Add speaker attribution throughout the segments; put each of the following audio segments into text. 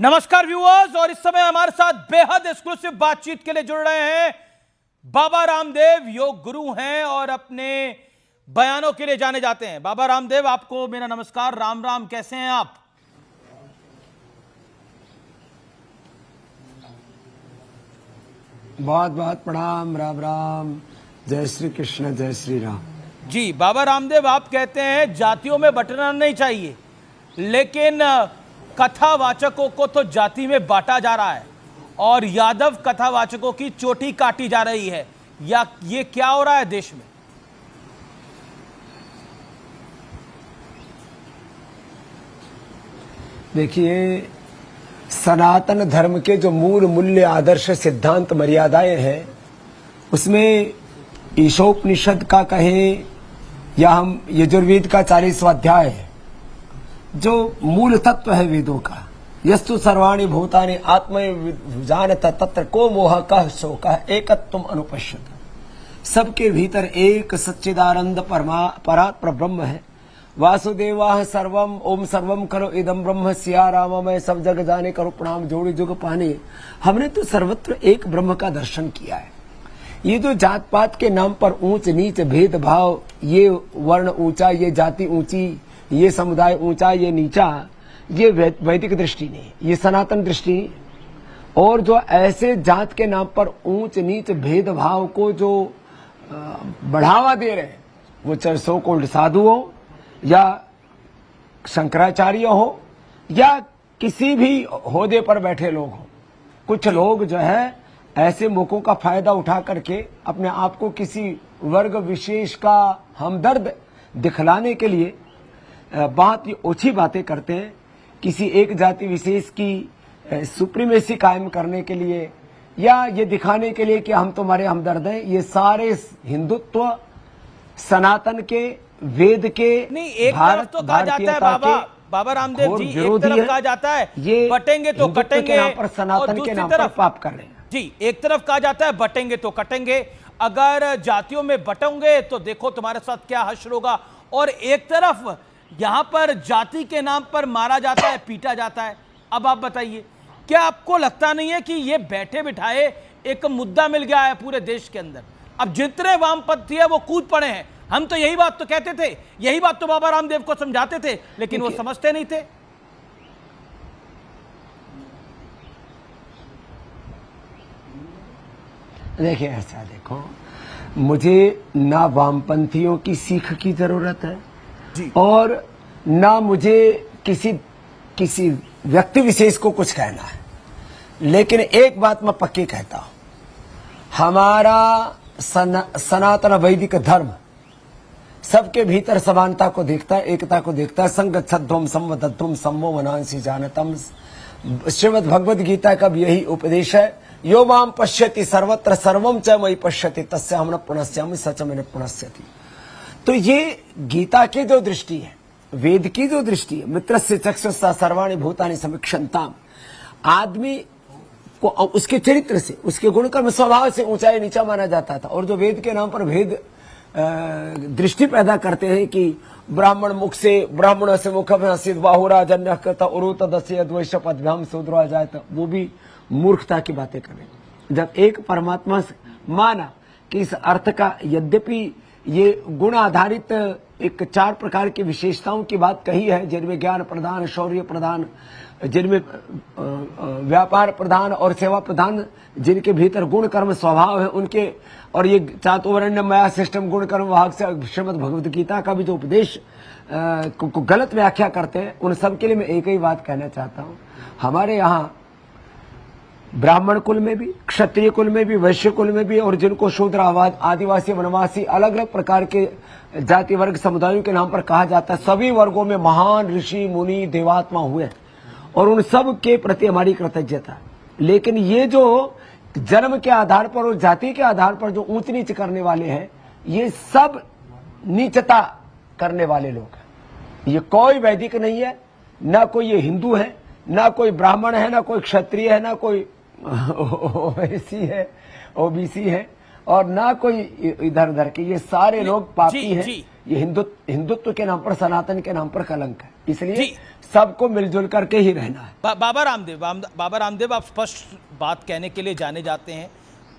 Speaker 1: नमस्कार व्यूअर्स, और इस समय हमारे साथ बेहद एक्सक्लूसिव बातचीत के लिए जुड़ रहे हैं बाबा रामदेव। योग गुरु हैं और अपने बयानों के लिए जाने जाते हैं। बाबा रामदेव, आपको मेरा नमस्कार, राम राम। कैसे हैं आप?
Speaker 2: बहुत बहुत प्रणाम, राम राम, जय श्री कृष्ण, जय श्री राम।
Speaker 1: जी बाबा रामदेव, आप कहते हैं जातियों में बंटना नहीं चाहिए, लेकिन कथावाचकों को तो जाति में बांटा जा रहा है और यादव कथावाचकों की चोटी काटी जा रही है। या ये क्या हो रहा है देश में?
Speaker 2: देखिए, सनातन धर्म के जो मूल मूल्य, आदर्श, सिद्धांत, मर्यादाएं हैं, उसमें ईशोपनिषद का कहें या हम यजुर्वेद का 40वां अध्याय है, जो मूल तत्व है वेदों का, यस्तु सर्वाणि भूतानि आत्मविजानत तत्र को मोह कह शोकः एकत्वम अनुपश्यत। सबके भीतर एक सच्चिदानंद परात्पर ब्रह्म है। वासुदेवाः सर्वम ओम सर्वम करो इदम ब्रह्म सिया राम, मैं सब जग जाने करो प्रणाम जोड़ी जुग पाने। हमने तो सर्वत्र एक ब्रह्म का दर्शन किया है। ये जो जात पात के नाम पर ऊंच नीच भेदभाव, ये वर्ण ऊंचा, ये जाति ऊंची, ये समुदाय ऊंचा, ये नीचा, ये वैदिक दृष्टि नहीं, ये सनातन दृष्टि। और जो ऐसे जात के नाम पर ऊंच नीच भेदभाव को जो बढ़ावा दे रहे हैं, वो चाहे सो कॉल्ड साधु हो या शंकराचार्य हो या किसी भी ओहदे पर बैठे लोग हो, कुछ लोग जो है ऐसे मौकों का फायदा उठा करके अपने आप को किसी वर्ग विशेष का हमदर्द दिखलाने के लिए बहुत ही ओछी बातें करते हैं। किसी एक जाति विशेष की सुप्रीमेसी कायम करने के लिए या ये दिखाने के लिए कि हम तुम्हारे हमदर्द हैं। ये सारे हिंदुत्व, सनातन के, वेद के,
Speaker 1: नहीं, एक तरफ तो कहा जाता है बाबा रामदेव जी, एक तरफ कहा जाता है ये बटेंगे तो कटेंगे,
Speaker 2: पर सनातन के नाम पर पाप कर रहे हैं।
Speaker 1: जी, एक तरफ कहा जाता है बटेंगे तो कटेंगे, अगर जातियों में बटोगे तो देखो तुम्हारे साथ क्या हश्र होगा। और एक तरफ यहां पर जाति के नाम पर मारा जाता है, पीटा जाता है। अब आप बताइए, क्या आपको लगता नहीं है कि ये बैठे बिठाए एक मुद्दा मिल गया है पूरे देश के अंदर? अब जितने वामपंथी है वो कूद पड़े हैं। हम तो यही बात तो कहते थे, यही बात तो बाबा रामदेव को समझाते थे, लेकिन वो समझते नहीं थे।
Speaker 2: देखिए, ऐसा देखो, मुझे ना वामपंथियों की सीख की जरूरत है जी, और ना मुझे किसी व्यक्ति विशेष को कुछ कहना है। लेकिन एक बात मैं पक्की कहता हूं, हमारा सनातन वैदिक धर्म सबके भीतर समानता को देखता है, एकता को देखता है। संगच्छध्वम संवदध्वम सम्मो मनांसि जानतम। श्रीमद् भगवद गीता का भी यही उपदेश है। यो माम पश्यति सर्वत्र सर्वम च मयि पश्यति तस्याहं न प्रणश्यामि सच में न प्रणश्यति। तो ये गीता की जो दृष्टि है, वेद की जो दृष्टि है, मित्रस्य चक्षुषा सर्वाणि भूतानि समीक्षन्ताम, आदमी को उसके चरित्र से, उसके गुणकर्म स्वभाव से ऊंचाई नीचा माना जाता था। और जो वेद के नाम पर भेद दृष्टि पैदा करते हैं कि ब्राह्मण मुख से, ब्राह्मण से मुख में बाहुरा जन्य करता उरुतदस्य द्वैश्य पदभ्याम शूद्रो आ जाए, तो वो भी मूर्खता की बातें करें। जब एक परमात्मा से माना कि इस अर्थ का, यद्यपि ये गुण आधारित एक 4 प्रकार की विशेषताओं की बात कही है, जिनमें ज्ञान प्रधान, शौर्य प्रधान, जिनमें व्यापार प्रधान और सेवा प्रधान, जिनके भीतर गुण कर्म स्वभाव है उनके, और ये चातुर्वर्ण्य माया सिस्टम गुण कर्म विभाग से श्रीमद् भगवद गीता का भी जो उपदेश को गलत व्याख्या करते हैं, उन सब के लिए मैं एक ही बात कहना चाहता हूँ। हमारे यहाँ ब्राह्मण कुल में भी, क्षत्रिय कुल में भी, वैश्य कुल में भी, और जिनको शूद्र, आदिवासी, वनवासी, अलग अलग प्रकार के जाति वर्ग समुदायों के नाम पर कहा जाता है, सभी वर्गों में महान ऋषि मुनि देवात्मा हुए और उन सब के प्रति हमारी कृतज्ञता। लेकिन ये जो जन्म के आधार पर और जाति के आधार पर जो ऊंच नीच करने वाले हैं, ये सब नीचता करने वाले लोग हैं। ये कोई वैदिक नहीं है, ना कोई ये हिंदू है, ना कोई ब्राह्मण है, ना कोई क्षत्रिय है, ना कोई ओबीसी है, और ना कोई इधर उधर के। ये सारे लोग पापी हैं।
Speaker 1: जी।
Speaker 2: ये हिंदुत्व के नाम पर, सनातन के नाम पर कलंक है। इसलिए सबको मिलजुल करके ही रहना है।
Speaker 1: बाबा रामदेव, आप स्पष्ट बात कहने के लिए जाने जाते हैं।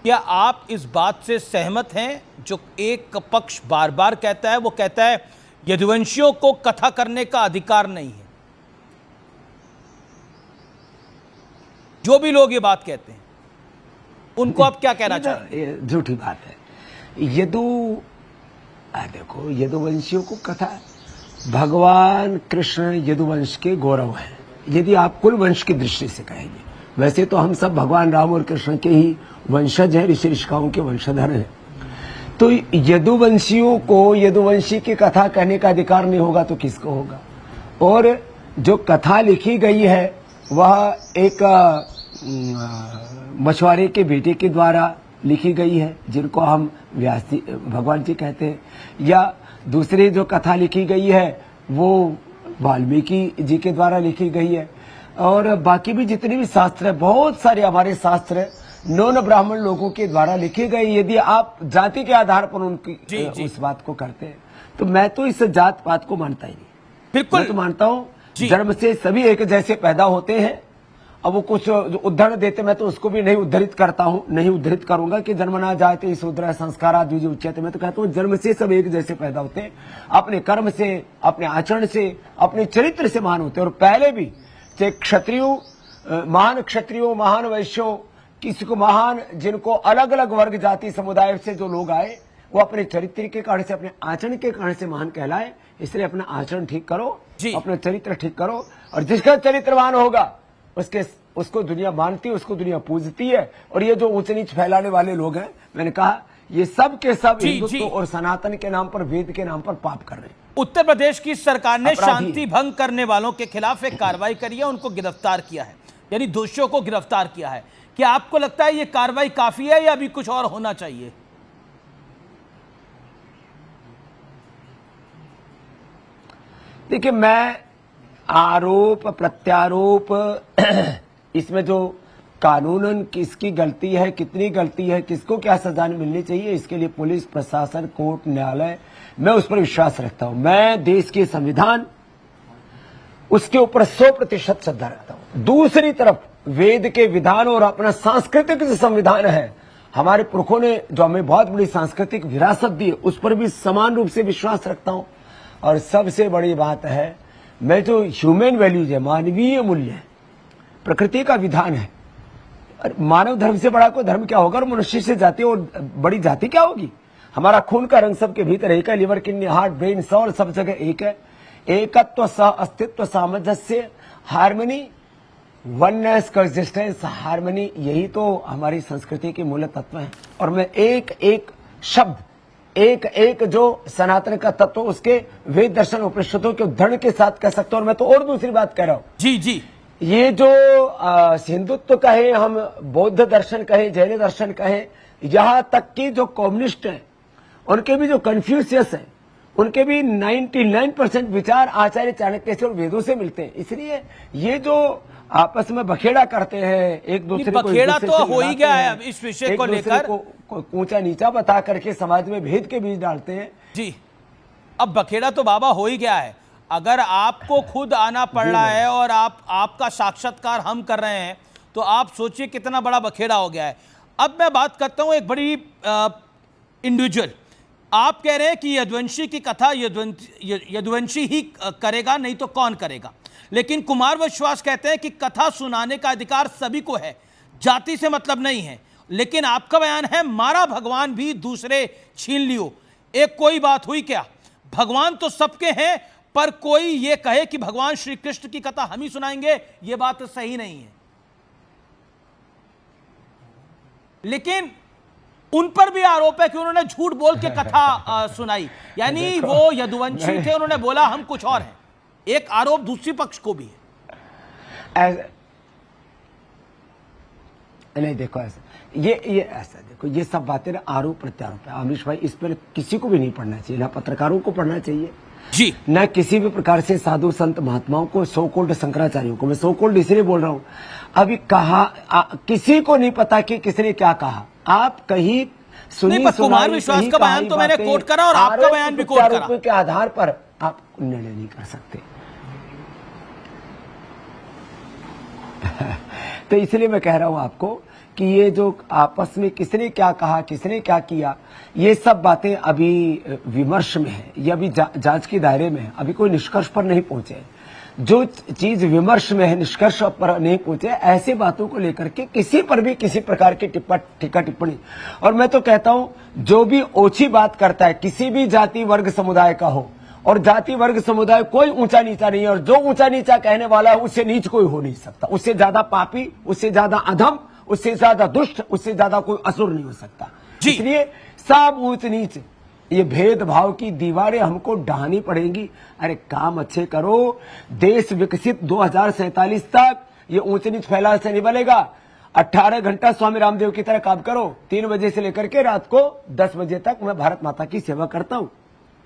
Speaker 1: क्या आप इस बात से सहमत हैं जो एक पक्ष बार बार कहता है, वो कहता है यदुवंशियों को कथा करने का अधिकार नहीं है? जो भी लोग ये बात कहते हैं उनको आप क्या कहना चाहेंगे?
Speaker 2: झूठी बात है। देखो, यदुवंशियों को कथा, भगवान कृष्ण यदुवंश के गौरव हैं, यदि आप कुल वंश की दृष्टि से कहेंगे। वैसे तो हम सब भगवान राम और कृष्ण के ही वंशज हैं, ऋषि ऋषिकाओं के वंशधर हैं। तो यदुवंशियों को यदुवंशी की कथा कहने का अधिकार नहीं होगा तो किसको होगा? और जो कथा लिखी गई है वह एक मछुआरे के बेटे के द्वारा लिखी गई है, जिनको हम व्यास जी, भगवान जी कहते हैं। या दूसरी जो कथा लिखी गई है वो वाल्मीकि जी के द्वारा लिखी गई है। और बाकी भी जितने भी शास्त्र है, बहुत सारे हमारे शास्त्र नॉन ब्राह्मण लोगों के द्वारा लिखे गए। यदि आप जाति के आधार पर उनकी उस बात को करते हैं तो मैं तो इस जात पात को मानता ही नहीं।
Speaker 1: बिल्कुल,
Speaker 2: मैं तो मानता हूँ जन्म से सभी एक जैसे पैदा होते हैं। अब वो कुछ जो उदाहरण देते, मैं तो उसको भी नहीं उद्धृत करता हूँ, नहीं उद्धृत करूंगा कि जन्म ना जाते शूद्र संस्कारा द्विज उच्यते। मैं तो कहता हूँ जन्म से सब एक जैसे पैदा होते हैं, अपने कर्म से, अपने आचरण से, अपने चरित्र से महान होते हैं। और पहले भी चाहे क्षत्रियो, महान क्षत्रियो, महान वैश्यों, किसी को महान, जिनको अलग अलग वर्ग जाति समुदाय से जो लोग आए, वो अपने चरित्र के कारण से, अपने आचरण के कारण से महान कहलाए। इसलिए अपना आचरण ठीक करो, अपना चरित्र ठीक करो, और जिसका चरित्रवान होगा उसको दुनिया मानती है, उसको दुनिया पूजती है। और ये जो ऊंच नीच फैलाने वाले लोग हैं, मैंने कहा ये सब के सब हिंदुत्व और सनातन के नाम पर, वेद के नाम पर पाप कर रहे हैं।
Speaker 1: उत्तर प्रदेश की सरकार ने शांति भंग करने वालों के खिलाफ एक कार्रवाई करी है, उनको गिरफ्तार किया है, यानी दोषियों को गिरफ्तार किया है। क्या आपको लगता है ये कार्रवाई काफी है या अभी कुछ और होना चाहिए?
Speaker 2: देखिए, मैं आरोप प्रत्यारोप इसमें जो कानूनन किसकी गलती है, कितनी गलती है, किसको क्या सजा मिलनी चाहिए, इसके लिए पुलिस प्रशासन, कोर्ट, न्यायालय, मैं उस पर विश्वास रखता हूं। मैं देश के संविधान, उसके ऊपर 100% श्रद्धा रखता हूं। दूसरी तरफ वेद के विधान और अपना सांस्कृतिक जो संविधान है, हमारे पुरखों ने जो हमें बहुत बड़ी सांस्कृतिक विरासत दी, उस पर भी समान रूप से विश्वास रखता हूं। और सबसे बड़ी बात है, मैं जो ह्यूमन वैल्यूज है, मानवीय मूल्य है, प्रकृति का विधान है, मानव धर्म से बड़ा कोई धर्म क्या होगा? और मनुष्य से जाति और बड़ी जाति क्या होगी? हमारा खून का रंग सबके भीतर एक है, liver, kidney, heart, brain, soul सब जगह एक है। एकत्व, सह अस्तित्व, सामंजस्य, हार्मनी, वननेस, कोएग्जिस्टेंस, हार्मनी, यही तो हमारी संस्कृति के मूल तत्व हैं। और मैं एक एक शब्द, एक एक जो सनातन का तत्व, उसके वेद दर्शन उपनिषदों के उद्धरण के साथ कह सकता हूं। और मैं तो और दूसरी बात कह रहा हूं,
Speaker 1: जी,
Speaker 2: ये जो हिंदुत्व कहे, हम बौद्ध दर्शन कहे, जैन दर्शन कहे, यहां तक कि जो कम्युनिस्ट हैं, उनके भी जो कन्फ्यूशियस हैं, उनके भी 99% विचार आचार्य चाणक्य से और वेदों से मिलते हैं। इसलिए ये जो आपस में बखेड़ा करते हैं, एक दूसरे को
Speaker 1: बखेड़ा तो हो ही गया है। अब इस विषय को लेकर
Speaker 2: ऊंचा नीचा बता करके समाज में भेद के बीज डालते हैं।
Speaker 1: जी, अब बखेड़ा तो बाबा हो ही गया है। अगर आपको खुद आना पड़ रहा है और आपका साक्षात्कार हम कर रहे हैं, तो आप सोचिए कितना बड़ा बखेड़ा हो गया है। अब मैं बात करता हूं एक बड़ी इंडिविजुअल। आप कह रहे हैं कि यदुवंशी की कथा यदुवंशी ही करेगा, नहीं तो कौन करेगा। लेकिन कुमार विश्वास कहते हैं कि कथा सुनाने का अधिकार सभी को है, जाति से मतलब नहीं है। लेकिन आपका बयान है मारा भगवान भी दूसरे छीन लियो। एक कोई बात हुई क्या? भगवान तो सबके हैं, पर कोई ये कहे कि भगवान श्री कृष्ण की कथा हम ही सुनाएंगे, ये बात सही नहीं है। लेकिन उन पर भी आरोप है कि उन्होंने झूठ बोल के कथा सुनाई, यानी वो यदुवंशी थे, उन्होंने बोला हम कुछ और हैं। एक आरोप दूसरी पक्ष को भी है।
Speaker 2: नहीं, देखो ऐसा, ये ऐसा देखो, ये सब बातें ना आरोप प्रत्यारोप है। अमरीश भाई, इस पर किसी को भी नहीं पढ़ना चाहिए, ना पत्रकारों को पढ़ना चाहिए
Speaker 1: जी,
Speaker 2: न किसी भी प्रकार से साधु संत महात्माओं को, सो कोल्ड शंकराचार्यों को। मैं सो कोल्ड इसलिए बोल रहा हूं, अभी कहा किसी को नहीं पता कि किसने क्या कहा। आप कहीं सुनी
Speaker 1: पर कुमार
Speaker 2: सुनाई
Speaker 1: विश्वास
Speaker 2: कही
Speaker 1: का बयान
Speaker 2: कहाई
Speaker 1: तो मैंने
Speaker 2: बातें,
Speaker 1: कोट करा और आपका
Speaker 2: आरोप
Speaker 1: बयान भी कोट करा।
Speaker 2: प्रत्यारोपों के आधार पर आप निर्णय नहीं कर सकते। तो इसलिए मैं कह रहा हूं आपको कि ये जो आपस में किसने क्या कहा, किसने क्या किया, ये सब बातें अभी विमर्श में है, ये अभी जांच के दायरे में है, अभी कोई निष्कर्ष पर नहीं पहुंचे। जो चीज विमर्श में है, निष्कर्ष पर नहीं पहुंचे, ऐसे बातों को लेकर के किसी पर भी किसी प्रकार की टीका टिप्पणी, और मैं तो कहता हूं जो भी ओछी बात करता है किसी भी जाति वर्ग समुदाय का हो, और जाति वर्ग समुदाय कोई ऊंचा नीचा नहीं है, और जो ऊंचा नीचा कहने वाला है उससे नीच कोई हो नहीं सकता, उससे ज्यादा पापी, उससे ज्यादा अधम, उससे ज्यादा दुष्ट, उससे ज्यादा कोई असुर नहीं हो सकता। इसलिए सब ऊंच नीच, ये भेदभाव की दीवारें हमको ढानी पड़ेंगी। अरे काम अच्छे करो, देश विकसित 2047 तक ये ऊंच नीच फैला से नहीं बनेगा। 18 घंटा स्वामी रामदेव की तरह काम करो, 3 बजे से लेकर के रात को 10 बजे तक मैं भारत माता की सेवा करता हूं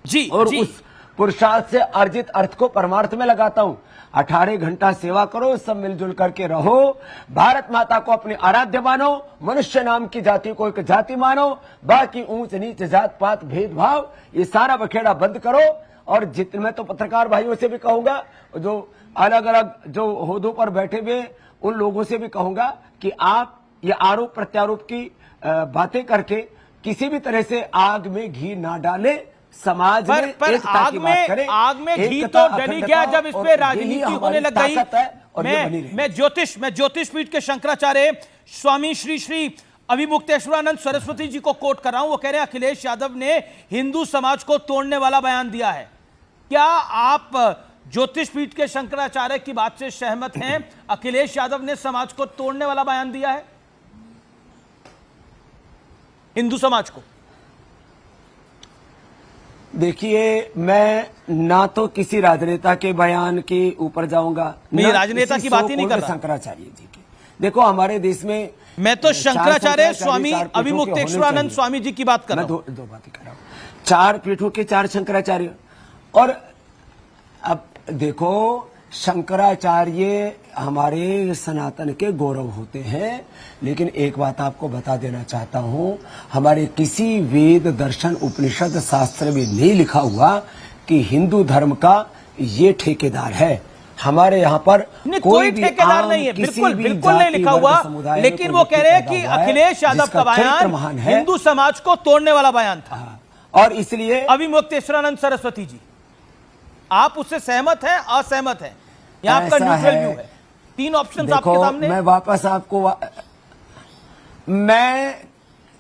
Speaker 1: जी,
Speaker 2: और
Speaker 1: जी।
Speaker 2: उस पुरुषार्थ से अर्जित अर्थ को परमार्थ में लगाता हूं। 18 घंटा सेवा करो, सब मिलजुल करके रहो, भारत माता को अपनी आराध्य मानो, मनुष्य नाम की जाति को एक जाति मानो, बाकी ऊंच नीच जात पात भेदभाव ये सारा बखेड़ा बंद करो। और जितने, मैं तो पत्रकार भाइयों से भी कहूंगा, जो अलग अलग जो होदों पर बैठे हुए उन लोगों से भी कहूंगा कि आप ये आरोप प्रत्यारोप की बातें करके किसी भी तरह से आग में घी ना डालें, समाज
Speaker 1: पर आग में घी तो डली गया जब इस पे राजनीति होने लग गई। मैं ज्योतिष पीठ के शंकराचार्य स्वामी श्री श्री अभिमुक्तेश्वरानंद सरस्वती जी को कोट कर रहा हूं। वो कह रहे हैं अखिलेश यादव ने हिंदू समाज को तोड़ने वाला बयान दिया है। क्या आप ज्योतिष पीठ के शंकराचार्य की बात से सहमत हैं? अखिलेश यादव ने समाज को तोड़ने वाला बयान दिया है, हिंदू समाज को?
Speaker 2: देखिए, मैं ना तो किसी राजनेता के बयान के ऊपर जाऊंगा,
Speaker 1: नहीं, राजनेता की बात ही नहीं कर रहा,
Speaker 2: शंकराचार्य जी की। देखो हमारे देश में
Speaker 1: मैं तो शंकराचार्य स्वामी अभिमुक्तेश्वरानंद स्वामी जी की बात कर रहा हूं।
Speaker 2: दो बातें कर रहा हूं, 4 पीठों के 4 शंकराचार्य। और अब देखो, शंकराचार्य हमारे सनातन के गौरव होते हैं, लेकिन एक बात आपको बता देना चाहता हूं, हमारे किसी वेद दर्शन उपनिषद शास्त्र में नहीं लिखा हुआ कि हिंदू धर्म का ये ठेकेदार है। हमारे यहाँ पर
Speaker 1: कोई ठेकेदार नहीं है, बिल्कुल बिल्कुल नहीं लिखा हुआ, लेकिन वो कह रहे हैं कि अखिलेश यादव का बयान हिंदू समाज को तोड़ने वाला बयान था,
Speaker 2: और इसलिए
Speaker 1: अभिमुक्तेश्वरानंद सरस्वती जी, आप उससे सहमत हैं, असहमत हैं? यहाँ आपका न्यूट्रल व्यू है, 3 ऑप्शन आपके सामने।
Speaker 2: मैं वापस आपको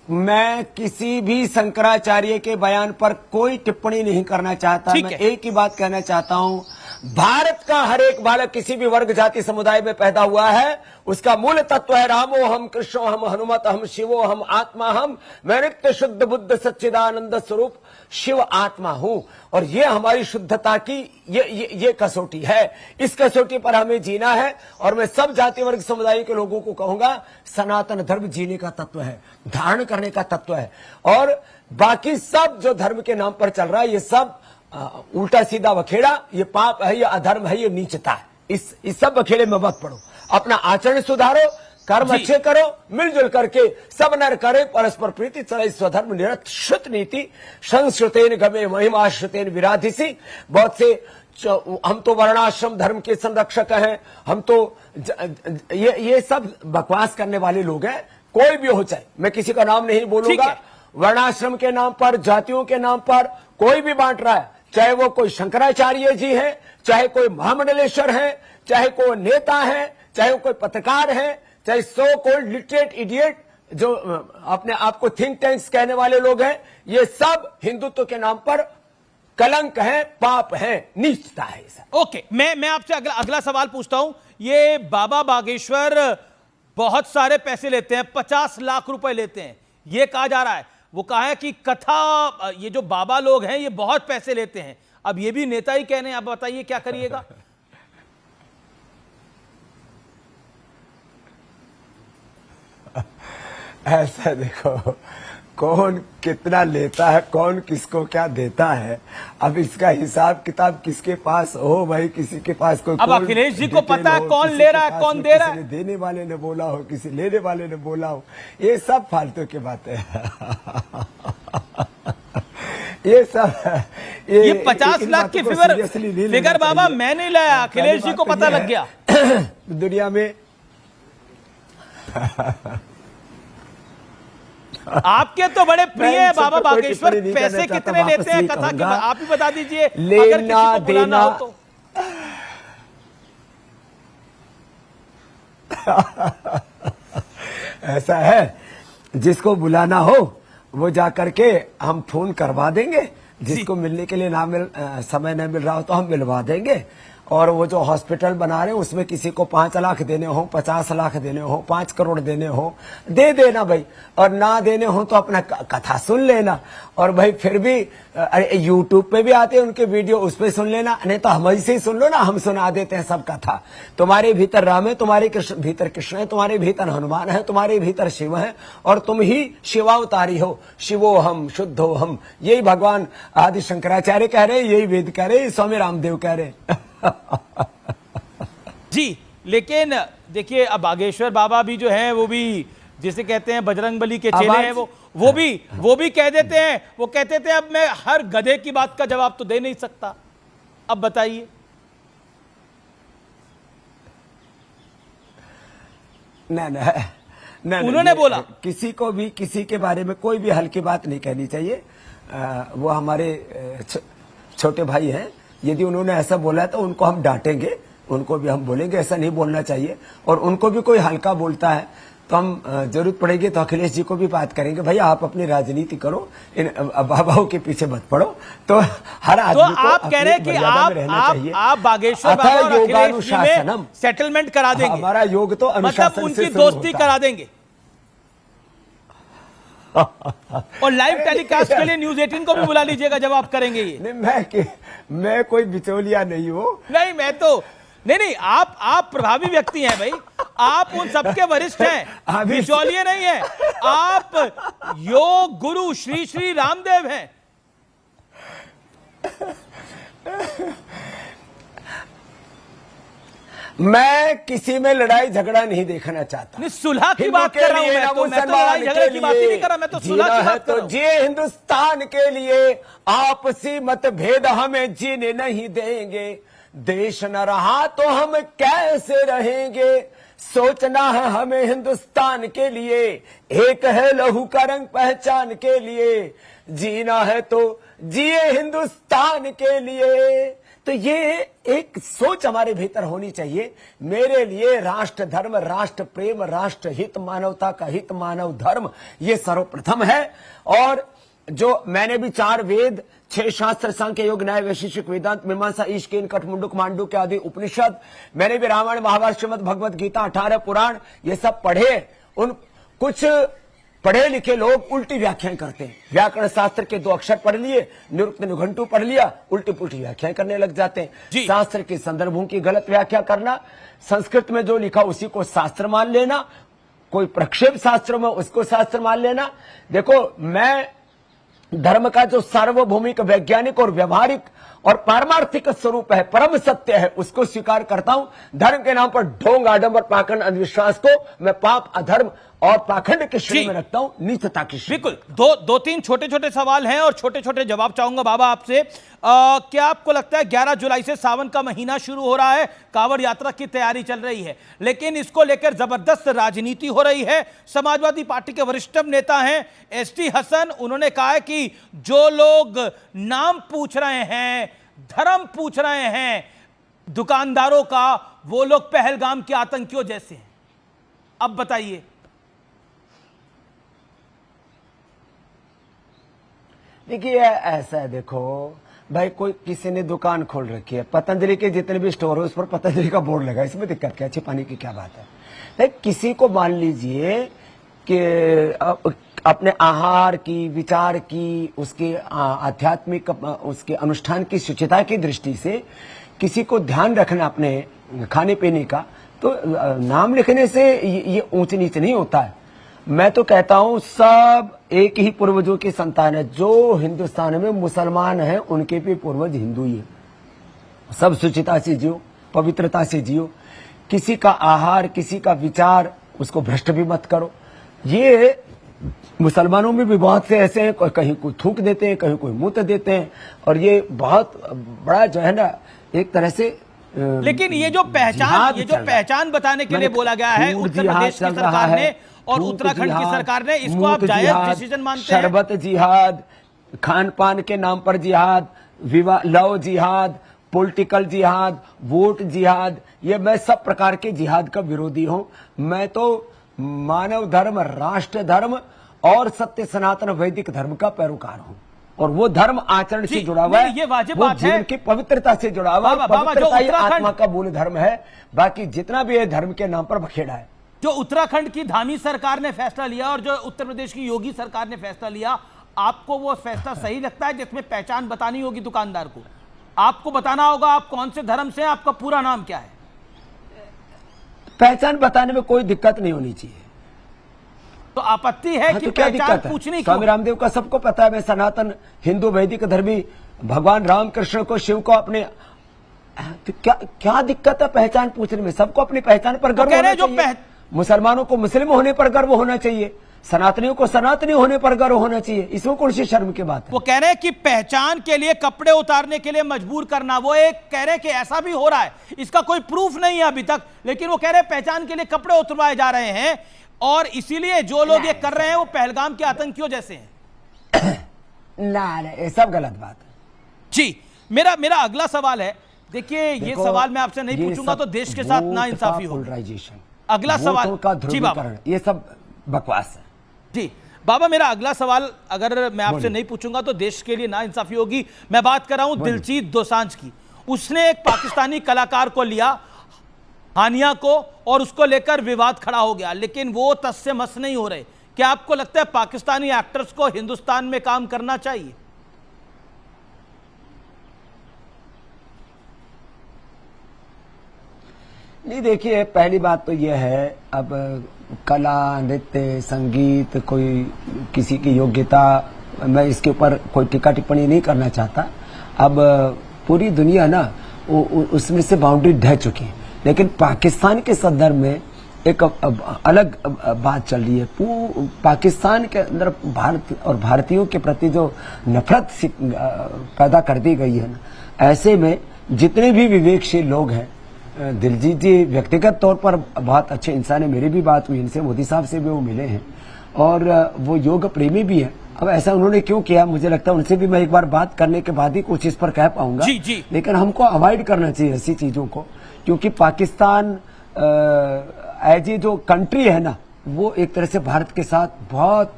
Speaker 2: मैं किसी भी शंकराचार्य के बयान पर कोई टिप्पणी नहीं करना चाहता। मैं एक ही बात कहना चाहता हूं, भारत का हर एक बालक किसी भी वर्ग जाति समुदाय में पैदा हुआ है, उसका मूल तत्व है रामो हम, कृष्णो हम, हनुमत हम, शिवो हम, आत्मा हम। मैं नित्य शुद्ध बुद्ध सच्चिदानंद स्वरूप शिव आत्मा हूं, और ये हमारी शुद्धता की ये कसौटी है। इस कसौटी पर हमें जीना है, और मैं सब जाति वर्ग समुदाय के लोगों को कहूंगा, सनातन धर्म जीने का तत्व है, धारण करने का तत्व है, और बाकी सब जो धर्म के नाम पर चल रहा है ये सब उल्टा सीधा बखेड़ा, ये पाप है, ये अधर्म है, ये नीचता है। इस सब बखेड़े में मत पड़ो, अपना आचरण सुधारो, कर्म अच्छे करो, मिलजुल करके सब नर करे परस्पर प्रीति, चले स्वधर्म निरत श्रुत नीति, संस्कृतेन गमे महिमा श्रुतेन विराधिसी। बहुत से हम तो वर्णाश्रम धर्म के संरक्षक हैं, हम तो ये सब बकवास करने वाले लोग हैं। कोई भी हो, चाहे मैं किसी का नाम नहीं बोलूंगा, वर्णाश्रम के नाम पर, जातियों के नाम पर कोई भी बांट रहा है, चाहे वो कोई शंकराचार्य जी है, चाहे कोई महामंडलेश्वर है, चाहे कोई नेता है, चाहे वो कोई पत्रकार है, चाहे सो कोल्ड लिटरेट इडियट जो अपने आप को थिंक टैंक्स कहने वाले लोग हैं, ये सब हिंदुत्व के नाम पर कलंक है, पाप है, नीचता है।
Speaker 1: ओके, मैं आपसे अगला सवाल पूछता हूं। ये बाबा बागेश्वर बहुत सारे पैसे लेते हैं, 50 लाख रुपए लेते हैं, ये कहा जा रहा है। वो कहा है कि कथा, ये जो बाबा लोग हैं ये बहुत पैसे लेते हैं। अब ये भी नेता ही कह रहे हैं, आप बताइए क्या करिएगा?
Speaker 2: ऐसा देखो, कौन कितना लेता है, कौन किसको क्या देता है, अब इसका हिसाब किताब किसके पास हो भाई, किसी के पास कोई
Speaker 1: अब अखिलेश जी को पता है कौन ले रहा है कौन दे रहा है,
Speaker 2: देने वाले ने बोला हो, किसी लेने वाले ने बोला हो, ये सब फालतू की बातें ये सब
Speaker 1: ये 50 लाख की फिगर बाबा मैं नहीं लाया, अखिलेश जी को पता लग गया
Speaker 2: दुनिया में।
Speaker 1: आपके तो बड़े प्रिय है बाबा बागेश्वर, पैसे कितने लेते हैं कथा के, आप ही बता दीजिए अगर किसी को बुलाना हो तो।
Speaker 2: ऐसा है, जिसको बुलाना हो वो जाकर के हम फोन करवा देंगे, जिसको मिलने के लिए समय नहीं मिल रहा हो तो हम मिलवा देंगे। और वो जो हॉस्पिटल बना रहे हैं उसमें किसी को 5 लाख देने हो, 50 लाख देने हो, 5 करोड़ देने हो, दे देना भाई, और ना देने हो तो अपना कथा सुन लेना। और भाई फिर भी यूट्यूब पे भी आते हैं उनके वीडियो, उस पे सुन लेना, नहीं तो हम से ही सुन लो ना, हम सुना देते हैं सब कथा। तुम्हारे भीतर राम है, तुम्हारे भीतर कृष्ण है, तुम्हारे भीतर हनुमान है, तुम्हारे भीतर शिव है, और तुम ही शिवावतारी हो, शिवो हम शुद्धो हम, यही भगवान आदि शंकराचार्य कह रहे, यही वेद कह रहे, स्वामी रामदेव कह रहे।
Speaker 1: जी लेकिन देखिए अब बागेश्वर बाबा भी जो है वो भी जिसे कहते हैं बजरंगबली के चेले हैं, वो भी कह देते हैं, वो कहते थे अब मैं हर गधे की बात का जवाब तो दे नहीं सकता। अब बताइए।
Speaker 2: नहीं,
Speaker 1: उन्होंने बोला
Speaker 2: किसी को भी किसी के बारे में कोई भी हल्की बात नहीं कहनी चाहिए। वो हमारे छोटे भाई हैं, यदि उन्होंने ऐसा बोला है तो उनको हम डांटेंगे, उनको भी हम बोलेंगे ऐसा नहीं बोलना चाहिए। और उनको भी कोई हल्का बोलता है तो हम जरूरत पड़ेगी तो अखिलेश जी को भी बात करेंगे, भाई आप अपनी राजनीति करो, इन बाबाओं के पीछे मत पड़ो। तो हर आदमी
Speaker 1: तो आप कह रहे हैं कि आप बागेश्वर बाबा और अखिलेश जी में सेटलमेंट करा देंगे,
Speaker 2: हमारा योग तो अनुशासन
Speaker 1: मतलब उनकी दोस्ती करा देंगे। और लाइव टेलीकास्ट के लिए न्यूज़ 18 को भी बुला लीजिएगा जब आप करेंगे ये।
Speaker 2: नहीं, मैं कोई बिचौलिया नहीं हूं।
Speaker 1: नहीं मैं तो नहीं, आप प्रभावी व्यक्ति हैं भाई, आप उन सबके वरिष्ठ हैं, बिचौलिए नहीं हैं, आप योग गुरु श्री श्री रामदेव हैं।
Speaker 2: मैं किसी में लड़ाई झगड़ा नहीं देखना चाहता।
Speaker 1: नहीं, सुलह की बात कर रहा हूं मैं तो लड़ाई झगड़े की बात ही नहीं कर रहा, मैं तो सुलह की बात कर रहा हूं।
Speaker 2: जिए हिंदुस्तान के लिए आपसी मतभेद हमें जीने नहीं देंगे, देश न रहा तो हम कैसे रहेंगे, सोचना है हमें हिंदुस्तान के लिए, एक है लहू का रंग पहचान के लिए, जीना है तो जिए हिंदुस्तान के लिए। तो ये एक सोच हमारे भीतर होनी चाहिए। मेरे लिए राष्ट्र धर्म, राष्ट्र प्रेम, राष्ट्र हित, मानवता का हित, मानव धर्म, ये सर्वप्रथम है। और जो मैंने भी 4 वेद, 6 शास्त्र, सांख्य योग न्याय वैशेषिक वेदांत मीमांसा ईशकेन कठमुंडुक मांडुक्य आदि उपनिषद, मैंने भी रामायण महाभारत श्रीमद् भगवत गीता 18 पुराण ये सब पढ़े। उन कुछ पढ़े लिखे लोग उल्टी व्याख्याएं करते हैं, व्याकरण शास्त्र के 2 अक्षर पढ़ लिए, निरुक्त निघंटू पढ़ लिया, उल्टी पुल्टी व्याख्याएं करने लग जाते हैं। शास्त्र के संदर्भों की गलत व्याख्या करना, संस्कृत में जो लिखा उसी को शास्त्र मान लेना, कोई प्रक्षेप शास्त्रों में उसको शास्त्र मान लेना। देखो, मैं धर्म का जो सार्वभौमिक, वैज्ञानिक और व्यवहारिक और पारमार्थिक स्वरूप है, परम सत्य है, उसको स्वीकार करता हूं। धर्म के नाम पर ढोंग, आडंबर, पाखंड, अंधविश्वास को मैं पाप, अधर्म और पाखंड के श्रेणी में रखता हूं, नीचता की श्रेणी।
Speaker 1: बिल्कुल। दो तीन छोटे छोटे सवाल हैं और छोटे छोटे जवाब चाहूंगा बाबा आपसे। क्या आपको लगता है 11 जुलाई से सावन का महीना शुरू हो रहा है, कांवड़ यात्रा की तैयारी चल रही है, लेकिन इसको लेकर जबरदस्त राजनीति हो रही है। समाजवादी पार्टी के वरिष्ठ नेता हैं एसटी हसन, उन्होंने कहा है कि जो लोग नाम पूछ रहे हैं, धर्म पूछ रहे हैं दुकानदारों का, वो लोग पहलगाम के आतंकियों जैसे हैं। अब बताइए।
Speaker 2: देखिए ऐसा है, देखो भाई, कोई किसी ने दुकान खोल रखी है, पतंजलि के जितने भी स्टोर है उस पर पतंजलि का बोर्ड लगा, इसमें दिक्कत क्या, छिपाने की क्या बात है। लेकिन किसी को मान लीजिए कि अपने आहार की, विचार की, उसके आध्यात्मिक, उसके अनुष्ठान की शुचिता की दृष्टि से किसी को ध्यान रखना अपने खाने पीने का, तो नाम लिखने से ये ऊंच नीच नहीं होता है। मैं तो कहता हूं सब एक ही पूर्वजों की संतान है। जो हिंदुस्तान में मुसलमान हैं उनके भी पूर्वज हिंदू ही है। सब शुचिता से जियो, पवित्रता से जियो, किसी का आहार, किसी का विचार, उसको भ्रष्ट भी मत करो। ये मुसलमानों में भी बहुत से ऐसे हैं, कहीं कोई थूक देते हैं, कहीं कोई मूत देते हैं, और ये बहुत बड़ा जो है ना एक तरह से
Speaker 1: लेकिन ये जो पहचान बताने के लिए बोला गया है उत्तर प्रदेश की सरकार ने और उत्तराखंड की सरकार ने, इसको आप जायज डिसीजन मानते हैं?
Speaker 2: शरबत जिहाद, खान पान के नाम पर जिहाद, विवाह लव जिहाद, पॉलिटिकल जिहाद, वोट जिहाद, ये मैं सब प्रकार के जिहाद का विरोधी हूं। मैं तो मानव धर्म, राष्ट्र धर्म और सत्य सनातन वैदिक धर्म का पैरोकार हूं, और वो धर्म आचरण से जुड़ा हुआ है,
Speaker 1: ये वाजिब
Speaker 2: वो
Speaker 1: बात है।
Speaker 2: जीवन की पवित्रता से जुड़ा हुआ है। पवित्रता ही आत्मा का मूल धर्म है, बाकी जितना भी है धर्म के नाम पर बखेड़ा है।
Speaker 1: जो उत्तराखंड की धामी सरकार ने फैसला लिया और जो उत्तर प्रदेश की योगी सरकार ने फैसला लिया, आपको वो फैसला सही लगता है जिसमें पहचान बतानी होगी दुकानदार को? आपको बताना होगा आप कौन से धर्म से, आपका पूरा नाम क्या है?
Speaker 2: पहचान बताने में कोई दिक्कत नहीं होनी चाहिए।
Speaker 1: तो आपत्ति है कि
Speaker 2: तो क्या
Speaker 1: पहचान
Speaker 2: दिक्कत है?
Speaker 1: पूछने
Speaker 2: स्वामी रामदेव का सबको पता है, मैं सनातन हिंदू वैदिक धर्मी भगवान रामकृष्ण को, शिव को अपने, तो क्या दिक्कत है पहचान पूछने में? सबको अपनी पहचान पर गर्व होना चाहिए। मुसलमानों को मुस्लिम होने पर गर्व होना चाहिए, सनातनियों को सनातनी होने पर गर्व होना चाहिए। इसमें कौन सी शर्म की बात है?
Speaker 1: वो कह रहे हैं कि पहचान के लिए कपड़े उतारने के लिए मजबूर करना, वो एक कह रहे हैं कि ऐसा भी हो रहा है, इसका कोई प्रूफ नहीं है अभी तक, लेकिन वो कह रहे हैं पहचान के लिए कपड़े उतरवाए जा रहे हैं, और इसीलिए जो लोग ये कर रहे हैं वो पहलगाम के आतंकियों जैसे हैं।
Speaker 2: ना, ये सब गलत बात है
Speaker 1: जी। मेरा अगला सवाल है, देखिए ये सवाल मैं आपसे नहीं पूछूंगा तो देश के साथ ना इंसाफी होगी। अगला सवाल जी बाबा,
Speaker 2: ये सब बकवास है
Speaker 1: जी। बाबा मेरा अगला सवाल अगर मैं आपसे नहीं पूछूंगा तो देश के लिए ना इंसाफी होगी। मैं बात कर रहा हूं दिलजीत दोसांझ की। उसने एक पाकिस्तानी कलाकार को लिया, हानिया को, और उसको लेकर विवाद खड़ा हो गया, लेकिन वो तस से मस नहीं हो रहे। क्या आपको लगता है पाकिस्तानी एक्टर्स को हिंदुस्तान में काम करना चाहिए?
Speaker 2: नहीं, देखिए पहली बात तो यह है, अब कला, नृत्य, संगीत, कोई किसी की योग्यता, मैं इसके ऊपर कोई टीका टिप्पणी नहीं करना चाहता। अब पूरी दुनिया ना उसमें से बाउंड्री ढह चुकी है, लेकिन पाकिस्तान के संदर्भ में एक अलग बात चल रही है। पाकिस्तान के अंदर भारत और भारतीयों के प्रति जो नफरत पैदा कर दी गई है ना, ऐसे में जितने भी विवेकशील लोग हैं, दिलजीत जी व्यक्तिगत तौर पर बहुत अच्छे इंसान है, मेरी भी बात हुई इनसे, मोदी साहब से भी वो मिले हैं, और वो योग प्रेमी भी है। अब ऐसा उन्होंने क्यों किया, मुझे लगता है उनसे भी मैं एक बार बात करने के बाद ही कुछ इस पर कह पाऊंगा। लेकिन हमको अवॉइड करना चाहिए ऐसी चीजों को, क्योंकि पाकिस्तान एज ए जो कंट्री है ना, वो एक तरह से भारत के साथ बहुत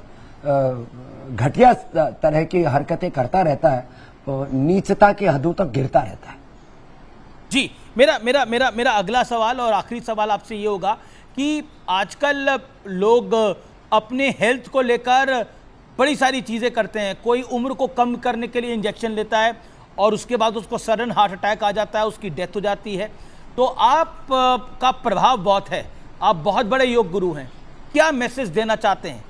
Speaker 2: घटिया तरह की हरकतें करता रहता है, नीचता की हदों तक गिरता रहता है।
Speaker 1: जी, मेरा अगला सवाल और आखिरी सवाल आपसे ये होगा कि आजकल लोग अपने हेल्थ को लेकर बड़ी सारी चीज़ें करते हैं। कोई उम्र को कम करने के लिए इंजेक्शन लेता है और उसके बाद उसको सडन हार्ट अटैक आ जाता है, उसकी डेथ हो जाती है। तो आप का प्रभाव बहुत है, आप बहुत बड़े योग गुरु हैं, क्या मैसेज देना चाहते हैं?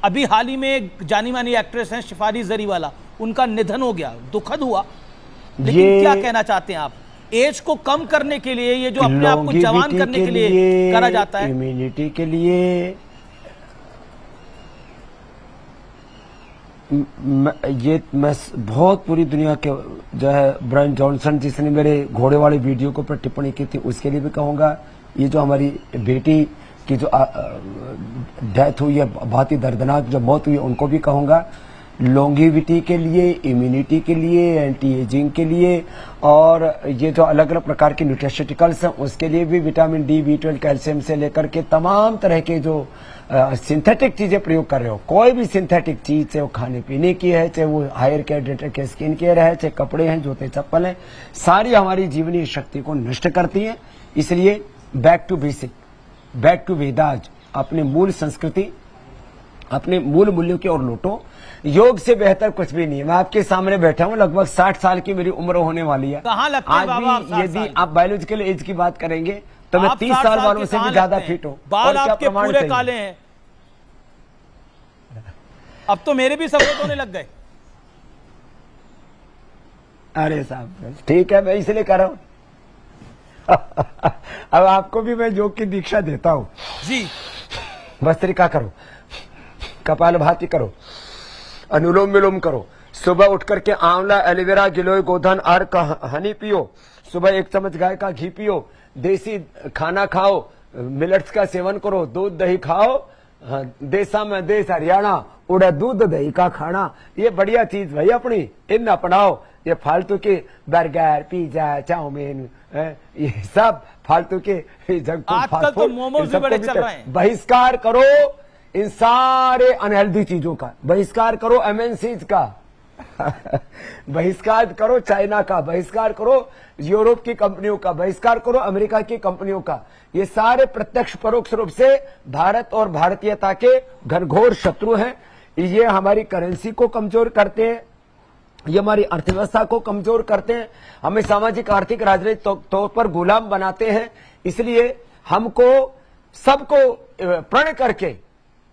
Speaker 1: अभी हाल ही में एक जानी मानी एक्ट्रेस हैं शिफाली जरीवाला, उनका निधन हो गया, दुखद हुआ, लेकिन क्या कहना चाहते हैं आप? एज को कम करने के लिए, ये जो अपने आप को जवान करने के लिए करा जाता है,
Speaker 2: इम्यूनिटी के लिए, ये मैं बहुत पूरी दुनिया के जो है ब्रायन जॉनसन जिसने मेरे घोड़े वाली वीडियो के ऊपर टिप्पणी की थी, उसके लिए भी कहूंगा। ये जो हमारी बेटी की जो डेथ हुई है, बहुत ही दर्दनाक जो मौत हुई है, उनको भी कहूंगा। लॉन्गिविटी के लिए, इम्यूनिटी के लिए, एंटी एजिंग के लिए, और ये जो अलग अलग प्रकार के न्यूट्रिशटिकल्स हैं उसके लिए भी, विटामिन डी, B12, कैल्शियम से लेकर के तमाम तरह के जो सिंथेटिक चीजें प्रयोग कर रहे हो, कोई भी सिंथेटिक चीज, चाहे वो खाने पीने की है, चाहे वो hair care, dental care, skin care है, चाहे कपड़े हैं, जूते चप्पल हैं, सारी हमारी जीवनी शक्ति को नष्ट करती है। इसलिए back to basic, back to Vedas, अपने मूल संस्कृति, अपने मूल मूल्यों की ओर लौटो। योग से बेहतर कुछ भी नहीं है। मैं आपके सामने बैठा हूं, लगभग 60 साल की मेरी उम्र होने वाली है।
Speaker 1: कहाँ लगता है बाबा आप 60 साल?
Speaker 2: यदि आप बायोलॉजिकल एज की बात करेंगे तो मैं 30 साल वालों से भी ज्यादा फिट हूं।
Speaker 1: बाल आपके पूरे काले हैं। अब तो मेरे भी सफेद होने लग गए।
Speaker 2: अरे साहब ठीक है, मैं इसलिए कर रहा हूं। अब आपको भी मैं योग की दीक्षा देता हूं
Speaker 1: जी।
Speaker 2: भस्त्रिका करो, कपालभाति करो, अनुलोम विलोम करो, सुबह उठ करके आंवला, एलोवेरा, गिलोय, गोधन, अर्क, हनी पियो, सुबह 1 चम्मच गाय का घी पियो, देसी खाना खाओ, मिलेट्स का सेवन करो, दूध दही खाओ, देसा में देश हरियाणा, उड़ा दूध दही का खाना, ये बढ़िया चीज भाई अपनी, इन अपनाओ। ये फालतू के बर्गर, पिज्जा, चाउमीन, ये सब फालतू के जंक फूड,
Speaker 1: आजकल तो मोमोज भी बड़े चल रहे हैं।
Speaker 2: बहिष्कार करो इन सारे अनहेल्दी चीजों का, बहिष्कार करो एमएनसीज का, बहिष्कार करो चाइना का, बहिष्कार करो यूरोप की कंपनियों का, बहिष्कार करो अमेरिका की कंपनियों का। ये सारे प्रत्यक्ष परोक्ष रूप से भारत और भारतीयता के घनघोर शत्रु हैं। ये हमारी करेंसी को कमजोर करते हैं, ये हमारी अर्थव्यवस्था को कमजोर करते हैं, हमें सामाजिक आर्थिक राजनीतिक तौर पर गुलाम बनाते हैं। इसलिए हमको सबको प्रण करके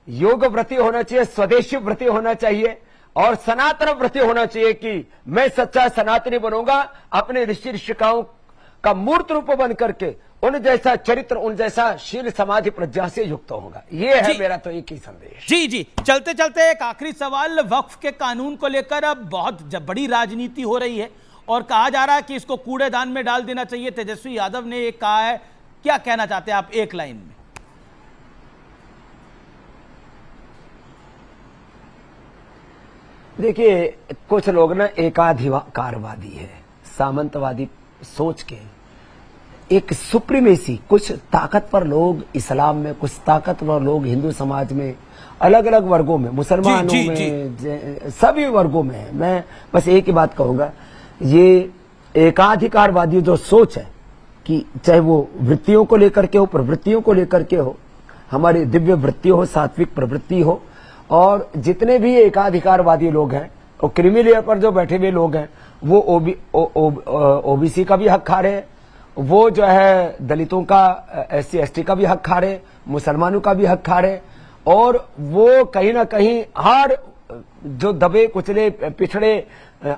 Speaker 2: योग व्रती होना चाहिए, स्वदेशी व्रती होना चाहिए और सनातन व्रती होना चाहिए कि मैं सच्चा सनातनी बनूंगा, अपने ऋषि ऋषिकाओं का मूर्त रूप बन करके उन जैसा चरित्र, उन जैसा शील समाधि प्रज्ञा से युक्त होगा। ये है मेरा तो एक ही संदेश।
Speaker 1: जी जी, चलते चलते एक आखिरी सवाल, वक्फ के कानून को लेकर अब बहुत बड़ी राजनीति हो रही है और कहा जा रहा है कि इसको कूड़ेदान में डाल देना चाहिए। तेजस्वी यादव ने एक कहा है, क्या कहना चाहते हैं आप एक लाइन में?
Speaker 2: देखिए कुछ लोग ना एकाधिकारवादी है, सामंतवादी सोच के, एक सुप्रीमेसी, कुछ ताकतवर लोग इस्लाम में, कुछ ताकतवर लोग हिंदू समाज में, अलग अलग वर्गों में, मुसलमानों में, सभी वर्गों में। मैं बस एक ही बात कहूंगा, ये एकाधिकारवादी जो सोच है कि चाहे वो वृत्तियों को लेकर के हो, प्रवृत्तियों को लेकर के हो, हमारी दिव्य वृत्ति हो, सात्विक प्रवृत्ति हो, और जितने भी एकाधिकारवादी लोग हैं और क्रीमी लेयर पर जो बैठे हुए लोग हैं, वो ओबीसी का भी हक खा रहे हैं, वो जो है दलितों का, SC ST का भी हक खा रहे हैं, मुसलमानों का भी हक खा रहे हैं, और वो कहीं ना कहीं हर जो दबे कुचले पिछड़े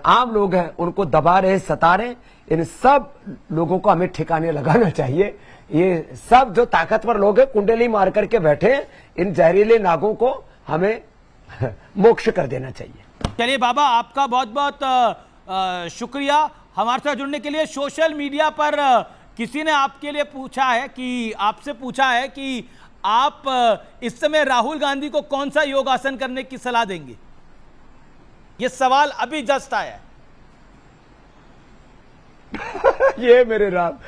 Speaker 2: आम लोग हैं उनको दबा रहे, सता रहे। इन सब लोगों को हमें ठिकाने लगाना चाहिए। ये सब जो ताकतवर लोग हैं कुंडली मार करके बैठे, इन जहरीले नागों को हमें मोक्ष कर देना चाहिए।
Speaker 1: चलिए बाबा, आपका बहुत बहुत शुक्रिया हमारे साथ जुड़ने के लिए। सोशल मीडिया पर किसी ने आपके लिए पूछा है कि आपसे पूछा है कि आप इस समय राहुल गांधी को कौन सा योगासन करने की सलाह देंगे? ये सवाल अभी जस्ट आया है।
Speaker 2: ये मेरे राम,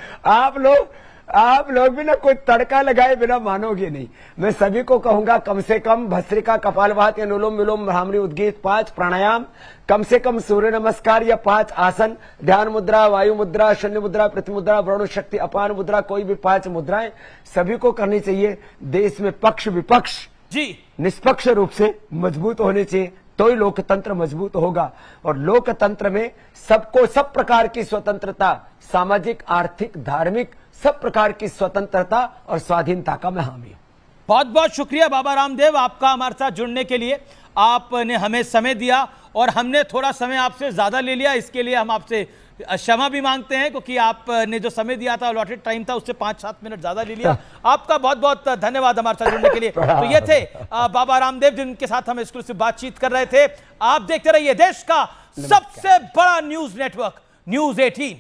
Speaker 2: आप लोग भी ना कोई तड़का लगाए बिना मानोगे नहीं। मैं सभी को कहूंगा कम से कम भस्त्रिका, कपालभाति, अनुलोम विलोम, भ्रामरी, उद्गीत, 5 प्राणायाम, कम से कम सूर्य नमस्कार या 5 आसन, ध्यान मुद्रा, वायु मुद्रा, शून्य मुद्रा, पृथ्वी मुद्रा, वरुण शक्ति, अपान मुद्रा, कोई भी 5 मुद्राएं सभी को करनी चाहिए। देश में पक्ष विपक्ष
Speaker 1: जी
Speaker 2: निष्पक्ष रूप से मजबूत होने चाहिए, तो ही लोकतंत्र मजबूत होगा। और लोकतंत्र में सबको सब प्रकार की स्वतंत्रता, सामाजिक, आर्थिक, धार्मिक, सब प्रकार की स्वतंत्रता और स्वाधीनता का मैं हामी हूं।
Speaker 1: बहुत बहुत शुक्रिया बाबा रामदेव आपका हमारे साथ जुड़ने के लिए। आपने हमें समय दिया और हमने थोड़ा समय आपसे ज्यादा ले लिया, इसके लिए हम आपसे क्षमा भी मांगते हैं, क्योंकि आपने जो समय दिया था, अलॉटेड टाइम था, उससे 5-7 मिनट ज्यादा ले लिया। आपका बहुत बहुत धन्यवाद हमारे साथ जुड़ने के लिए। तो ये थे बाबा रामदेव, जिनके साथ हम एक्सक्लूसिव बातचीत कर रहे थे। आप देखते रहिए देश का सबसे बड़ा न्यूज नेटवर्क न्यूज़ 18।